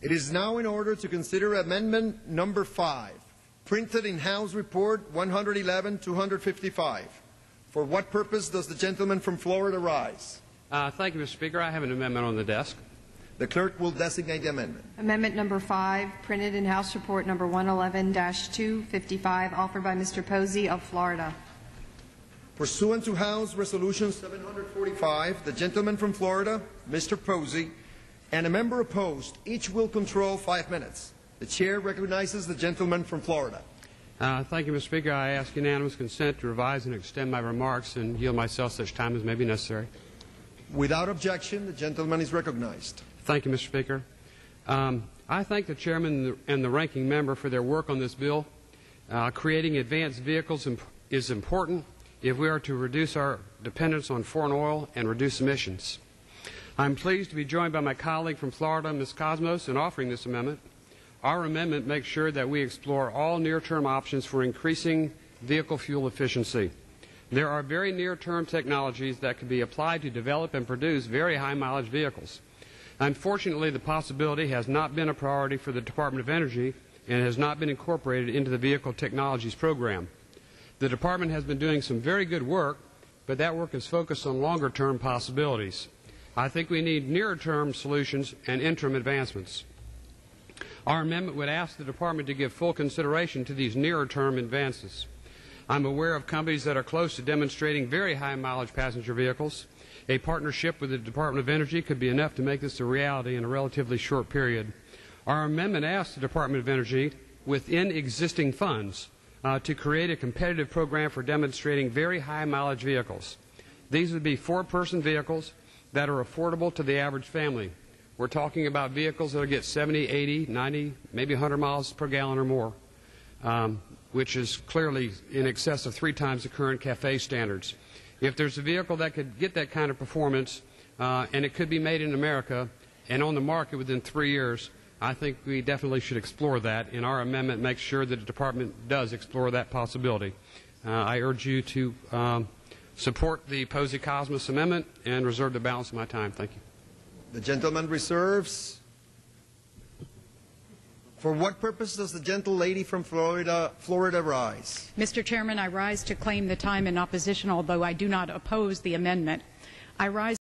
It is now in order to consider amendment number 5, printed in House Report 111-255. For what purpose does the gentleman from Florida rise? Thank you, Mr. Speaker. I have an amendment on the desk. The clerk will designate the amendment. Amendment number 5, printed in House Report number 111-255, offered by Mr. Posey of Florida. Pursuant to House Resolution 745, the gentleman from Florida, Mr. Posey, and a member opposed, each will control 5 minutes. The chair recognizes the gentleman from Florida. Thank you, Mr. Speaker. I ask unanimous consent to revise and extend my remarks and yield myself such time as may be necessary. Without objection, the gentleman is recognized. Thank you, Mr. Speaker. I thank the chairman and the ranking member for their work on this bill. Creating advanced vehicles is important if we are to reduce our dependence on foreign oil and reduce emissions. I'm pleased to be joined by my colleague from Florida, Ms. Kosmas, in offering this amendment. Our amendment makes sure that we explore all near-term options for increasing vehicle fuel efficiency. There are very near-term technologies that can be applied to develop and produce very high-mileage vehicles. Unfortunately, the possibility has not been a priority for the Department of Energy and has not been incorporated into the Vehicle Technologies Program. The Department has been doing some very good work, but that work is focused on longer-term possibilities. I think we need nearer-term solutions and interim advancements. Our amendment would ask the Department to give full consideration to these nearer-term advances. I'm aware of companies that are close to demonstrating very high-mileage passenger vehicles. A partnership with the Department of Energy could be enough to make this a reality in a relatively short period. Our amendment asks the Department of Energy, within existing funds, to create a competitive program for demonstrating very high-mileage vehicles. These would be 4-person vehicles that are affordable to the average family. We're talking about vehicles that will get 70, 80, 90, maybe 100 miles per gallon or more, which is clearly in excess of 3 times the current CAFE standards. If there's a vehicle that could get that kind of performance, and it could be made in America and on the market within 3 years, I think we definitely should explore that, and our amendment makes sure that the Department does explore that possibility. I urge you to support the Posey-Kosmas amendment and reserve the balance of my time. Thank you. The gentleman reserves. For what purpose does the gentle lady from Florida rise? Mr. Chairman, I rise to claim the time in opposition, although I do not oppose the amendment. I rise